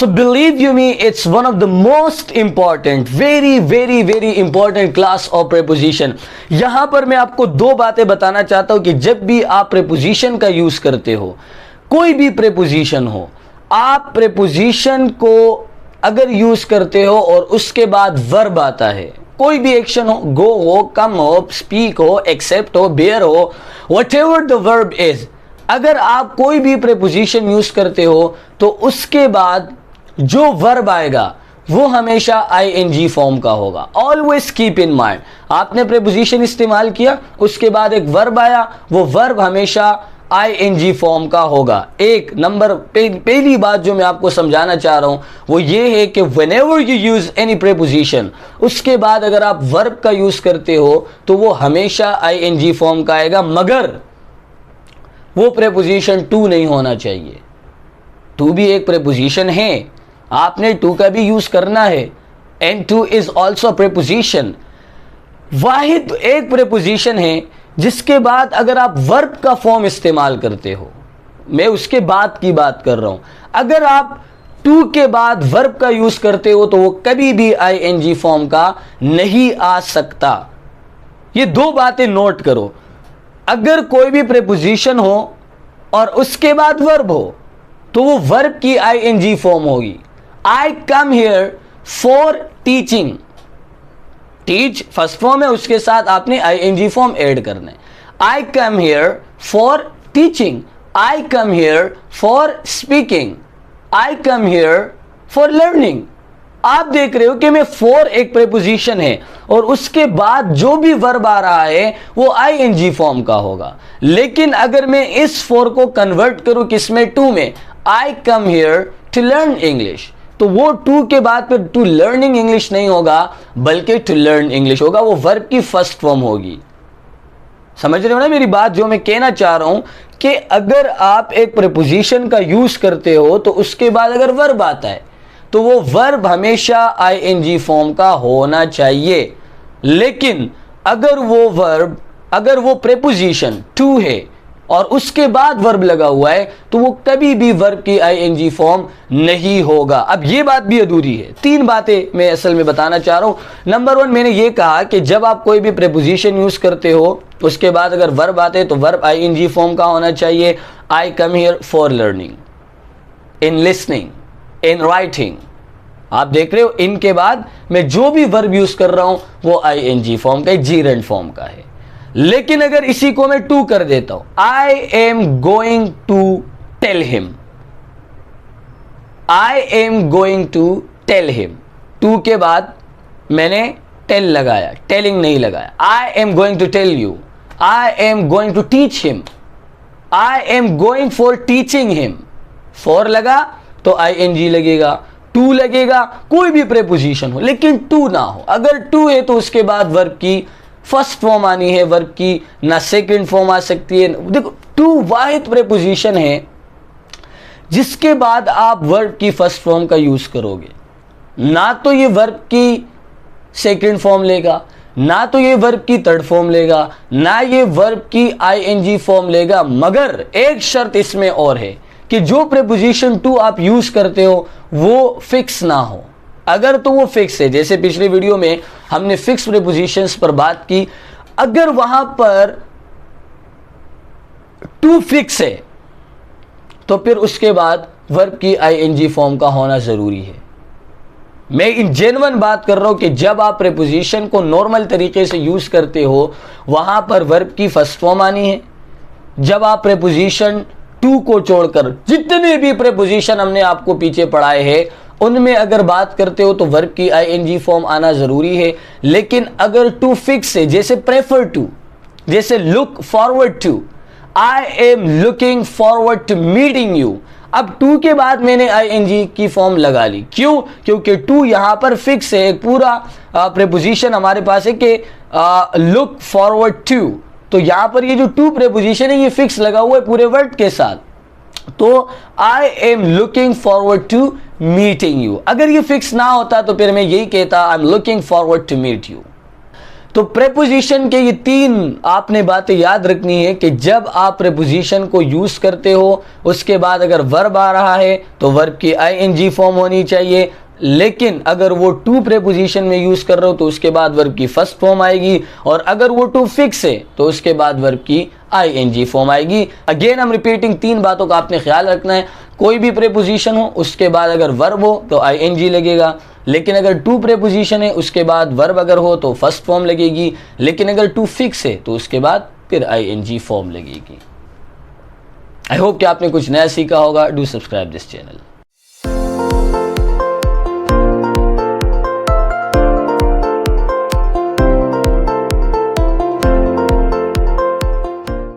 So believe you me, it's one of the most important, very important class of preposition. यहां पर मैं आपको दो बातें बताना चाहता हूं कि जब भी आप preposition का यूज करते हो, कोई भी preposition हो, आप preposition को अगर यूज करते हो और उसके बाद verb आता है, कोई भी एक्शन हो, गो हो, कम हो, स्पीक हो, एक्सेप्ट हो, बेयर हो, whatever the verb is, अगर आप कोई भी प्रेपोजिशन यूज करते हो तो उसके बाद जो वर्ब आएगा वो हमेशा आईएनजी फॉर्म का होगा. ऑलवेज कीप इन माइंड, आपने प्रेपोजिशन इस्तेमाल किया, उसके बाद एक वर्ब आया, वो वर्ब हमेशा आईएनजी फॉर्म का होगा. एक नंबर पहली बात जो मैं आपको समझाना चाह रहा हूं वो ये है कि whenever you use any preposition, उसके बाद अगर आप वर्ब का यूज करते हो तो वो हमेशा आईएनजी फॉर्म का आएगा, मगर वो प्रेपोजिशन टू नहीं होना चाहिए. टू भी एक प्रेपोजिशन है, आपने टू का भी यूज करना है, and to is also preposition. वाहिद एक प्रेपोजिशन है जिसके बाद अगर आप वर्ब का फॉर्म इस्तेमाल करते हो, मैं उसके बाद की बात कर रहा हूं, अगर आप टू के बाद वर्ब का यूज करते हो तो वो कभी भी आईएनजी फॉर्म का नहीं आ सकता. ये दो बातें नोट करो. अगर कोई भी प्रेपोजिशन हो और उसके बाद वर्ब हो तो वो वर्ब की आईएनजी फॉर्म होगी. I come here for teaching, teach first form है, उसके साथ आपने आईएनजी फॉर्म ऐड करना है. I come here for teaching, I come here for speaking, I come here for learning. आप देख रहे हो कि मैं फॉर एक प्रेपोजिशन है और उसके बाद जो भी वर्ब आ रहा है वो आईएनजी फॉर्म का होगा. लेकिन अगर मैं इस फॉर को कन्वर्ट करूं किसमें, टू में, I come here to learn English, तो वो टू के बाद फिर टू लर्निंग इंग्लिश नहीं होगा बल्कि टू लर्न इंग्लिश होगा, वो वर्ब की फर्स्ट फॉर्म होगी. समझ रहे हो ना मेरी बात. जो मैं कहना चाह रहा हूं कि अगर आप एक प्रेपोजिशन का यूज करते हो तो उसके बाद अगर वर्ब आता है तो वो वर्ब हमेशा आईएनजी फॉर्म का होना चाहिए. लेकिन अगर वो प्रेपोजिशन टू है और उसके बाद वर्ब लगा हुआ है तो वो कभी भी वर्ब की आईएनजी फॉर्म नहीं होगा. अब ये बात भी अधूरी है. तीन बातें मैं असल में बताना चाह रहा हूं. नंबर वन, मैंने ये कहा कि जब आप कोई भी प्रेपोजिशन यूज करते हो उसके बाद अगर वर्ब आते हैं तो वर्ब आईएनजी फॉर्म का होना चाहिए. I come here for learning, in listening, in writing. आप देख रहे हो, इनके बाद मैं जो भी वर्ब यूज कर रहा हूं वो आईएनजी फॉर्म का, जीरेंड फॉर्म का है. लेकिन अगर इसी को मैं टू कर देता हूं, I am going to tell him, I am going to tell him, to के बाद मैंने टेल लगाया, टेलिंग नहीं लगाया. I am going to tell you, I am going to teach him, I am going for teaching him. For लगा तो ING लगेगा, to लगेगा, कोई भी प्रेपोजिशन हो लेकिन टू ना हो. अगर टू है तो उसके बाद वर्ब की फर्स्ट फॉर्म आनी है, वर्ब की ना सेकंड फॉर्म आ सकती है. देखो, टू वाहिद प्रेपोजिशन है जिसके बाद आप वर्ब की फर्स्ट फॉर्म का यूज करोगे. ना तो ये वर्ब की सेकंड फॉर्म लेगा, ना तो ये वर्ब की थर्ड फॉर्म लेगा, ना ये वर्ब की आईएनजी फॉर्म लेगा. मगर एक शर्त इसमें और है कि जो प्रेपोजिशन टू आप यूज करते हो वो फिक्स ना हो. अगर तो वो फिक्स है, जैसे पिछले वीडियो में हमने फिक्स प्रेपोजिशंस पर बात की, अगर वहां पर टू फिक्स है तो फिर उसके बाद वर्ब की आईएनजी फॉर्म का होना जरूरी है. मैं इन जेन्युइन बात कर रहा हूं कि जब आप प्रेपोजिशन को नॉर्मल तरीके से यूज करते हो वहां पर वर्ब की फर्स्ट फॉर्म आनी है. जब आप प्रेपोजिशन टू को छोड़कर जितने भी प्रेपोजिशन हमने आपको पीछे पढ़ाए हैं उनमें अगर बात करते हो तो वर्ब की आईएनजी फॉर्म आना जरूरी है. लेकिन अगर टू फिक्स है, जैसे प्रेफर टू, जैसे look forward to, I am looking forward to meeting you. अब टू के बाद मैंने आईएनजी की फॉर्म लगा ली. क्यों? क्योंकि टू यहां पर फिक्स है. एक पूरा प्रेपोजिशन हमारे पास है कि लुक फॉरवर्ड टू, तो यहां पर ये जो टू प्रेपोजिशन है ये फिक्स लगा हुआ है पूरे वर्ड के साथ. तो I am looking forward to meeting you. अगर ये फिक्स ना होता तो फिर मैं यही कहता I am looking forward to meet you. तो प्रेपोजिशन के ये 3 आपने बातें याद रखनी है कि जब आप प्रेपोजिशन को यूज करते हो उसके बाद अगर वर्ब आ रहा है तो वर्ब की आईएनजी फॉर्म होनी चाहिए, लेकिन अगर वो टू प्रेपोजिशन में यूज कर रहे हो तो उसके बाद वर्ब की फर्स्ट फॉर्म आएगी, और अगर वो टू फिक्स है तो उसके बाद वर्ब की आईएनजी फॉर्म आएगी। अगेन हम रिपीटिंग 3 बातों का आपने ख्याल रखना है। कोई भी प्रेपोजिशन हो उसके बाद अगर वर्ब हो तो आईएनजी लगेगा, लेकिन अगर टू प्रेपोजिशन है उसके बाद वर्ब अगर हो तो फर्स्ट फॉर्म लगेगी, लेकिन अगर टू फिक्स है तो उसके बाद फिर आईएनजी फॉर्म लगेगी। आई होप कि आपने कुछ नया सीखा होगा। Do subscribe this channel.